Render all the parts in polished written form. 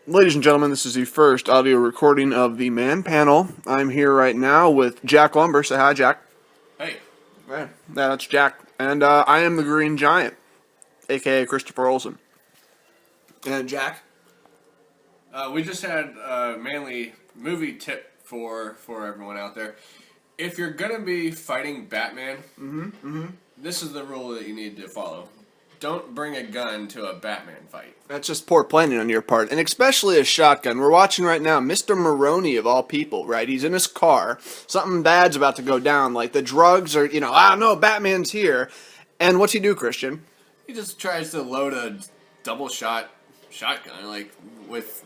Ladies and gentlemen, this is the first audio recording of the Man Panel. I'm here right now with Jack Lumber. Say hi, Jack. Hey. Yeah, that's Jack. And I am the Green Giant, a.k.a. Christopher Olsen. And Jack? We just had a manly movie tip for everyone out there. If you're going to be fighting Batman, this is the rule that you need to follow. Don't bring a gun to a Batman fight. That's just poor planning on your part, and especially a shotgun. We're watching right now Mr. Maroney, of all people, right? He's in his car. Something bad's about to go down. Like, the drugs are, no, Batman's here. And what's he do, Christian? He just tries to load a double-shot shotgun, like, with,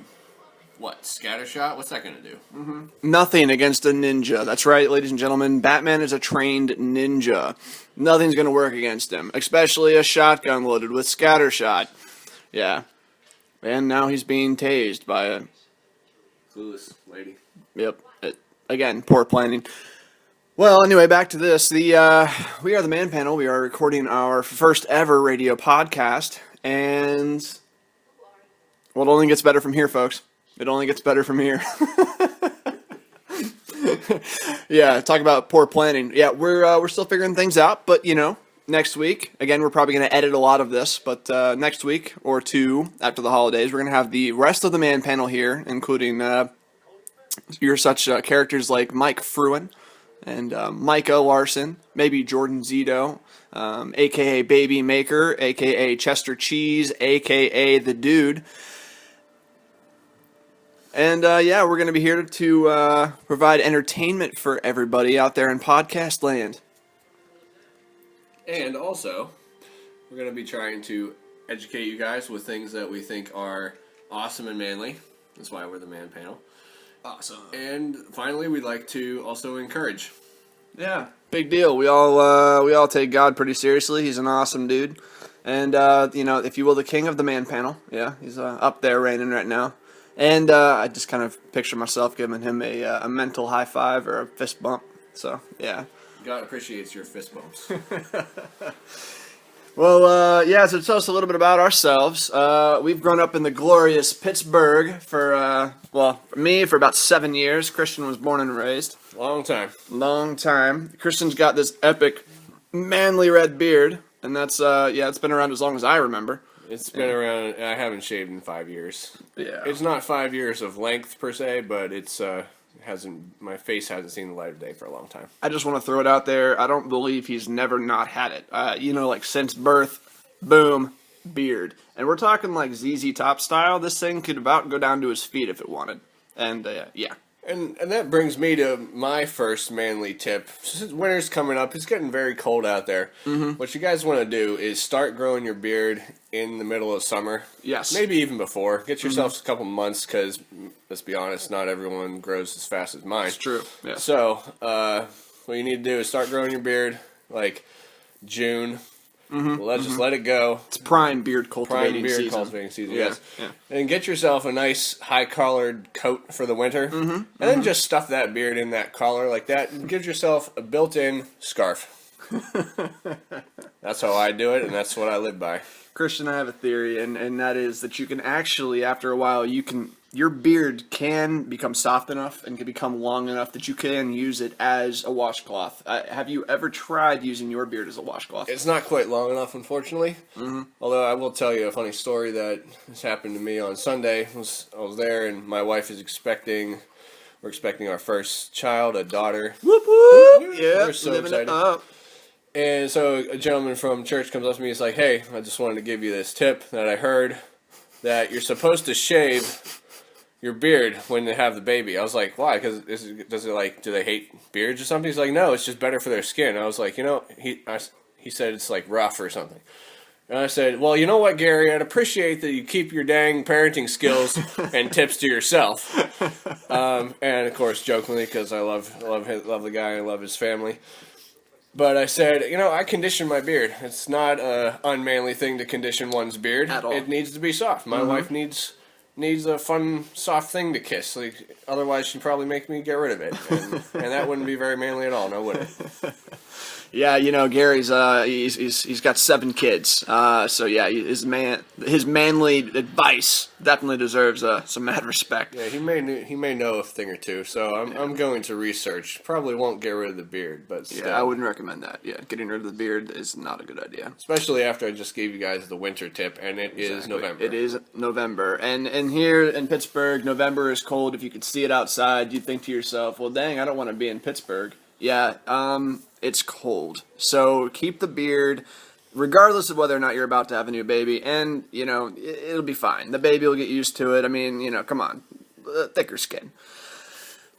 what, scatter shot? What's that going to do? Nothing against a ninja. That's right, ladies and gentlemen. Batman is a trained ninja. Nothing's going to work against him, especially a shotgun loaded with scatter shot. Yeah. And now he's being tased by a... Clueless lady. Yep. Again, poor planning. Well, anyway, back to this. We are the Man Panel. We are recording our first ever radio podcast. And... well, it only gets better from here, folks. It only gets better from here. Yeah, talk about poor planning. Yeah, we're still figuring things out, but next week, again, we're probably going to edit a lot of this, but next week or two after the holidays, we're going to have the rest of the Man Panel here, including your such characters like Mike Fruin and Micah Larson, maybe Jordan Zito, a.k.a. Baby Maker, a.k.a. Chester Cheese, a.k.a. The Dude. And, we're going to be here to provide entertainment for everybody out there in podcast land. And also, we're going to be trying to educate you guys with things that we think are awesome and manly. That's why we're the Man Panel. Awesome. And finally, we'd like to also encourage. Yeah, big deal. We all take God pretty seriously. He's an awesome dude. And, if you will, the king of the Man Panel. Yeah, he's up there reigning right now. And I just kind of picture myself giving him a mental high five or a fist bump. So, yeah. God appreciates your fist bumps. Well, so tell us a little bit about ourselves. We've grown up in the glorious Pittsburgh for me, for about 7 years. Christian was born and raised. Long time. Christian's got this epic, manly red beard. And that's, it's been around as long as I remember. It's been around. I haven't shaved in 5 years. Yeah, it's not 5 years of length per se, but it's my face hasn't seen the light of day for a long time. I just want to throw it out there. I don't believe he's never not had it. Since birth, boom, beard, and we're talking like ZZ Top style. This thing could about go down to his feet if it wanted, and yeah. And that brings me to my first manly tip. Since winter's coming up, it's getting very cold out there. Mm-hmm. What you guys want to do is start growing your beard in the middle of summer. Yes. Maybe even before. Get yourself a couple months because, let's be honest, not everyone grows as fast as mine. It's true. Yeah. So, what you need to do is start growing your beard like June. Let's just let it go. It's prime beard cultivating season. Yes. Yeah. And get yourself a nice high-collared coat for the winter. And then just stuff that beard in that collar like that. And give yourself a built-in scarf. That's how I do it, and that's what I live by. Christian, I have a theory, and that is that you can actually, after a while, your beard can become soft enough and can become long enough that you can use it as a washcloth. Have you ever tried using your beard as a washcloth? It's not quite long enough, unfortunately. Although I will tell you a funny story that has happened to me on Sunday. I was there, and my wife is expecting. We're expecting our first child, a daughter. Whoop whoop! Yeah, we're so excited. And so a gentleman from church comes up to me. He's like, "Hey, I just wanted to give you this tip that I heard that you're supposed to shave your beard when they have the baby." I was like, "Why? Because do they hate beards or something?" He's like, "No, it's just better for their skin." I was like, he said it's like rough or something. And I said, "Well, you know what, Gary? I'd appreciate that you keep your dang parenting skills and tips to yourself." And of course, jokingly, because I love the guy, I love his family. But I said, I condition my beard. It's not an unmanly thing to condition one's beard. At all. It needs to be soft. My wife needs a fun, soft thing to kiss. Otherwise, she'd probably make me get rid of it. And that wouldn't be very manly at all, no, would it? Yeah, Gary's he's got 7 kids. So yeah, his manly advice definitely deserves some mad respect. Yeah, he may know a thing or two. So I'm going to research. Probably won't get rid of the beard, but still. Yeah, I wouldn't recommend that. Yeah, getting rid of the beard is not a good idea. Especially after I just gave you guys the winter tip, and it is November. It is November, and here in Pittsburgh, November is cold. If you could see it outside, you'd think to yourself, "Well, dang, I don't want to be in Pittsburgh." Yeah, it's cold. So keep the beard, regardless of whether or not you're about to have a new baby, and it'll be fine. The baby will get used to it. I mean, come on, thicker skin.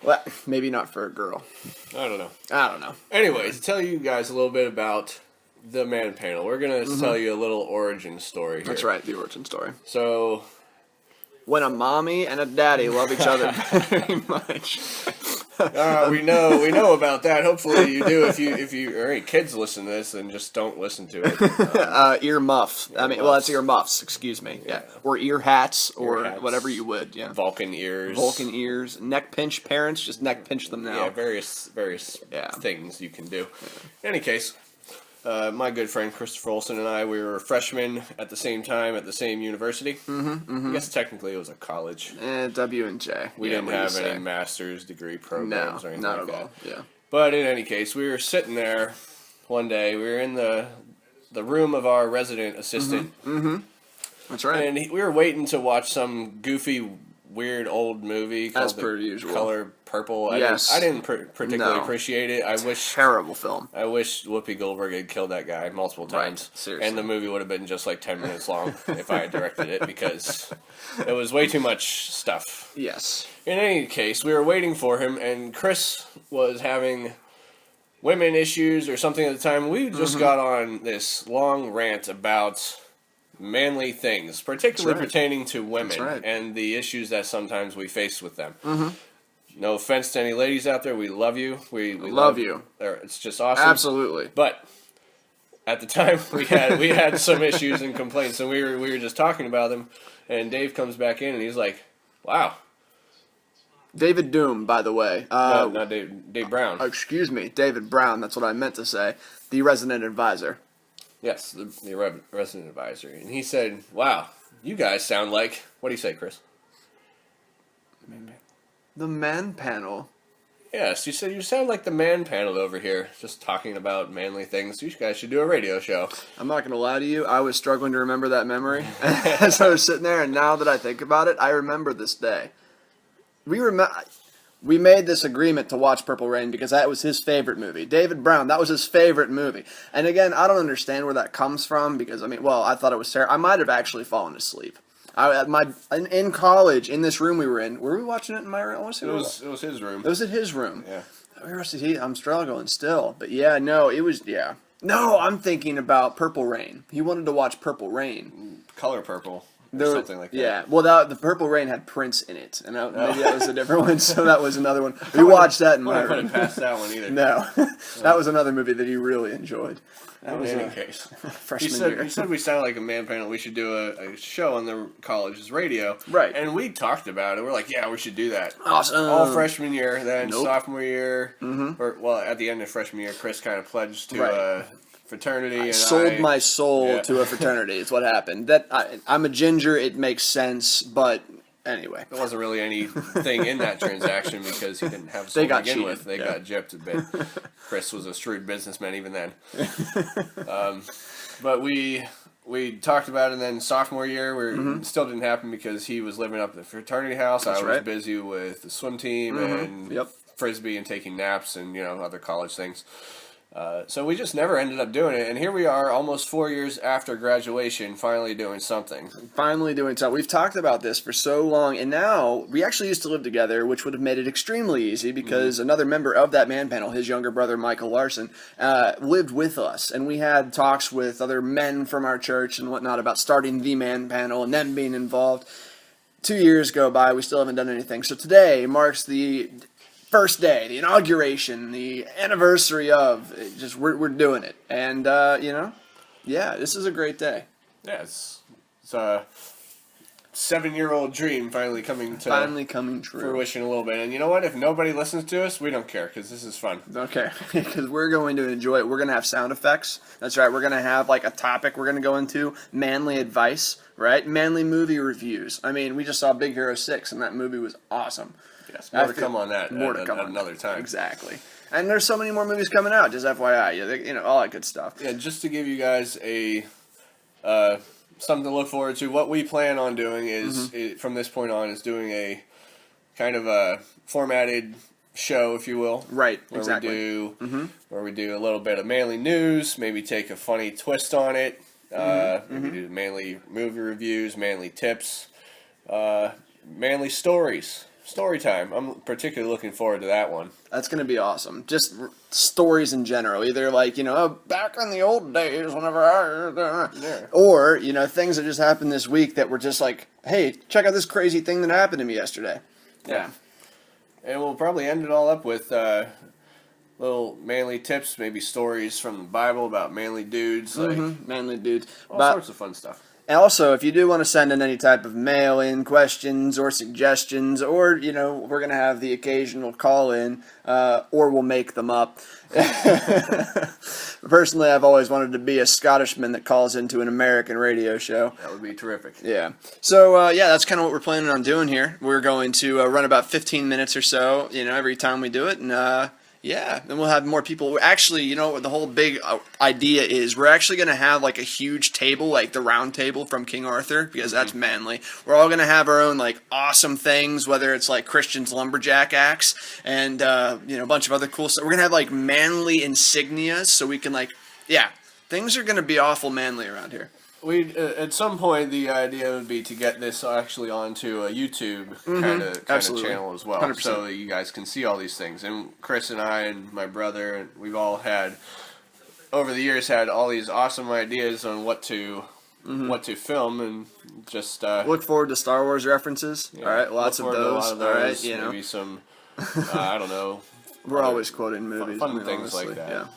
Well, maybe not for a girl. I don't know. Anyway, to tell you guys a little bit about the Man Panel, we're going to tell you a little origin story here. That's right, the origin story. So, when a mommy and a daddy love each other very much. We know about that. Hopefully you do. If you or any kids listen to this, then just don't listen to it. Ear muff. That's ear muffs. Excuse me. Yeah. Or ear hats, or whatever you would. Yeah. Vulcan ears. Neck pinch parents. Just neck pinch them now. Yeah. Various things you can do. In any case, my good friend Christopher Olson and I, we were freshmen at the same time at the same university. I guess technically it was a college. W&J. We didn't have any master's degree programs or anything not like at all. that. Yeah. But in any case, we were sitting there one day. We were in the room of our resident assistant. That's right. And we were waiting to watch some goofy, weird old movie called As per usual. Color Purple. Yes. I didn't particularly appreciate it. Terrible film. I wish Whoopi Goldberg had killed that guy multiple times. Right, seriously. And the movie would have been just like 10 minutes long if I had directed it, because it was way too much stuff. Yes. In any case, we were waiting for him, and Chris was having women issues or something at the time. We just got on this long rant about manly things, particularly pertaining to women and the issues that sometimes we face with them. No offense to any ladies out there, we love you. We love you. It's just awesome. Absolutely. But at the time, we had some issues and complaints, and we were just talking about them. And Dave comes back in, and he's like, "Wow." David Doom, by the way. No, not Dave Brown. Excuse me, David Brown. That's what I meant to say. The resident advisor. Yes, the resident advisor. And he said, "Wow, you guys sound like..." What do you say, Chris? The Man Panel. Yes, you said you sound like the Man Panel over here, just talking about manly things. You guys should do a radio show. I'm not going to lie to you. I was struggling to remember that memory as I was sitting there, and now that I think about it, I remember this day. We made this agreement to watch Purple Rain because that was his favorite movie. David Brown, that was his favorite movie. And again, I don't understand where that comes from because, I thought it was terrible. I might have actually fallen asleep. In college, in this room we were in, were we watching it in my room? It was his room. It was in his room. Yeah. I'm struggling still. But yeah, no, it was, yeah. No, I'm thinking about Purple Rain. He wanted to watch Purple Rain. Color Purple. Something like that. Yeah, well, the Purple Rain had Prince in it, and maybe that was a different one, so that was another one. We watched that in my room. I couldn't pass that one either. No, that was another movie that he really enjoyed. That was in any case. Freshman year. He said we sound like a Man Panel. We should do a show on the college's radio. Right. And we talked about it. We're like, yeah, we should do that. Awesome. All freshman year, then sophomore year, or at the end of freshman year, Chris kind of pledged to a fraternity. I sold my soul to a fraternity. It's what happened. I'm a ginger. It makes sense, but anyway, there wasn't really anything in that transaction because he didn't have soul to begin with. They got gypped a bit. Chris was a shrewd businessman even then. But we talked about it, and then sophomore year, still didn't happen because he was living up at the fraternity house. I was busy with the swim team and frisbee and taking naps and other college things. So we just never ended up doing it, and here we are almost 4 years after graduation, finally doing something. We've talked about this for so long, and now we actually used to live together, which would have made it extremely easy because another member of that Man Panel, his younger brother Michael Larson, lived with us, and we had talks with other men from our church and whatnot about starting the Man Panel and them being involved. 2 years go by, we still haven't done anything. So today marks the first day, the inauguration, the anniversary of, we're doing it. And, this is a great day. Yeah, 7-year-old dream finally coming true. fruition a little bit. And you know what? If nobody listens to us, we don't care because this is fun. Okay, because we're going to enjoy it. We're going to have sound effects. That's right. We're going to have like a topic we're going to go into. Manly advice, right? Manly movie reviews. I mean, we just saw Big Hero 6, and that movie was awesome. Yes, more to come on that. More to come at another time. Exactly. And there's so many more movies coming out. Just FYI, you know, all that good stuff. Yeah, just to give you guys a something to look forward to. What we plan on doing is from this point on is doing a kind of a formatted show, if you will. Right. Where exactly. where we do a little bit of manly news, maybe take a funny twist on it. Maybe do manly movie reviews, manly tips, manly stories. Story time. I'm particularly looking forward to that one. That's going to be awesome. Just stories in general. Either like, you know, oh, back in the old days whenever or, you know, things that just happened this week that were just like, hey, check out this crazy thing that happened to me yesterday. Yeah. And we'll probably end it all up with little manly tips, maybe stories from the Bible about manly dudes. Like manly dudes. All sorts of fun stuff. And also, if you do want to send in any type of mail-in questions or suggestions, or, you know, we're going to have the occasional call-in, or we'll make them up. Personally, I've always wanted to be a Scottishman that calls into an American radio show. That would be terrific. Yeah. So, yeah, that's kind of what we're planning on doing here. We're going to run about 15 minutes or so, you know, every time we do it, and yeah, then we'll have more people. Actually, you know what the whole big idea is? We're actually going to have like a huge table, like the round table from King Arthur, because that's manly. We're all going to have our own like awesome things, whether it's like Christian's lumberjack axe and, you know, a bunch of other cool stuff. We're going to have like manly insignias so we can like, yeah, things are going to be awful manly around here. We at some point the idea would be to get this actually onto a YouTube kind of channel as well, 100%. so that you guys can see all these things. And Chris and I and my brother, and we've all had over the years had all these awesome ideas on what to film, and just look forward to Star Wars references. Yeah, all right, lots of those. All right, you know, maybe some I don't know. We're always quoting movies, fun things like that. Yeah.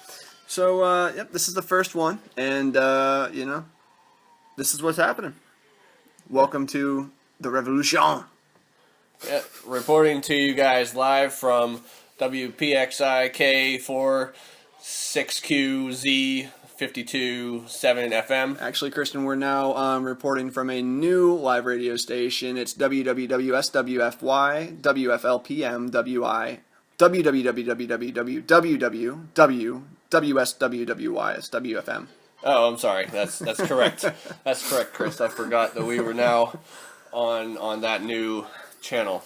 So, yep, this is the first one, and you know. This is what's happening. Welcome to the revolution. Yeah, reporting to you guys live from WPXI K46QZ 52.7 FM. Actually, Kristen, we're now reporting from a new live radio station. It's WWWSWFY, WFLPM, WI, WWWWWWW, WSWWY. It's WFM. Oh, I'm sorry. That's correct. That's correct, Chris. I forgot that we were now on that new channel.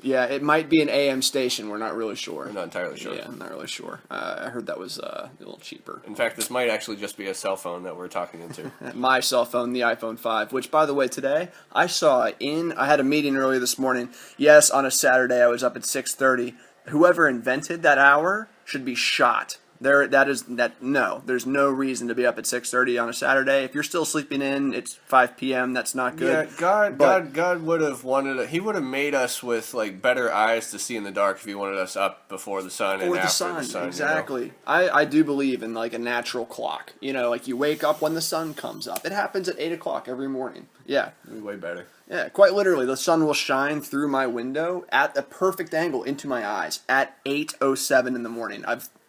Yeah, it might be an AM station. We're not really sure. I'm not entirely sure. Yeah, I'm not really sure. I heard that was a little cheaper. In fact, this might actually just be a cell phone that we're talking into. My cell phone, the iPhone 5, which, by the way, today I had a meeting earlier this morning. Yes, on a Saturday, I was up at 6:30. Whoever invented that hour should be shot. There's no reason to be up at 6:30 on a Saturday. If you're still sleeping in, it's 5 p.m. That's not good. Yeah, God would have wanted. He would have made us with like better eyes to see in the dark if he wanted us up before the sun and after the sun. Exactly. You know? I do believe in like a natural clock. You know, like you wake up when the sun comes up. It happens at 8 o'clock every morning. Yeah. It'd be way better. Yeah, quite literally, the sun will shine through my window at a perfect angle into my eyes at 8:07 in the morning.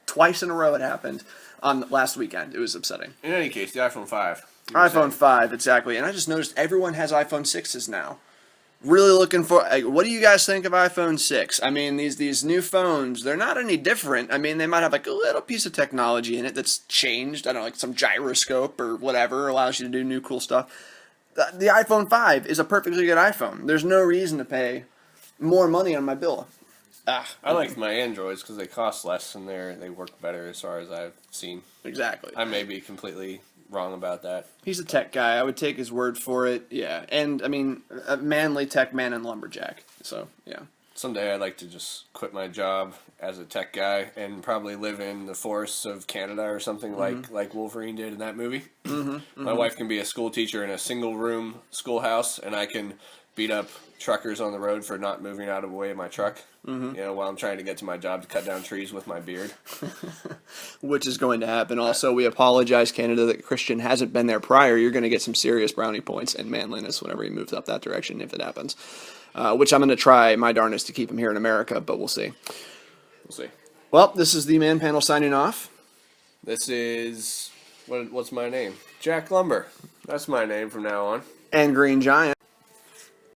Twice in a row it happened on last weekend. It was upsetting. In any case, the iPhone 5. iPhone 5, exactly. And I just noticed everyone has iPhone 6s now. Really looking for... what do you guys think of iPhone 6? I mean, these new phones, they're not any different. I mean, they might have like a little piece of technology in it that's changed. I don't know, like some gyroscope or whatever allows you to do new cool stuff. The iPhone 5 is a perfectly good iPhone. There's no reason to pay more money on my bill. I like my Androids because they cost less and they work better as far as I've seen. Exactly. I may be completely wrong about that. He's a tech guy. I would take his word for it. Yeah. And, I mean, a manly tech man and lumberjack. So, yeah. Someday I'd like to just quit my job as a tech guy and probably live in the forests of Canada or something like Wolverine did in that movie. My wife can be a school teacher in a single-room schoolhouse, and I can beat up truckers on the road for not moving out of the way of my truck. Mm-hmm. You know, while I'm trying to get to my job to cut down trees with my beard. Which is going to happen. Also, we apologize, Canada, that Christian hasn't been there prior. You're going to get some serious brownie points and manliness whenever he moves up that direction, if it happens. Which I'm going to try my darnest to keep him here in America, but we'll see. We'll see. Well, this is the Man Panel signing off. This is... What's my name? Jack Lumber. That's my name from now on. And Green Giant.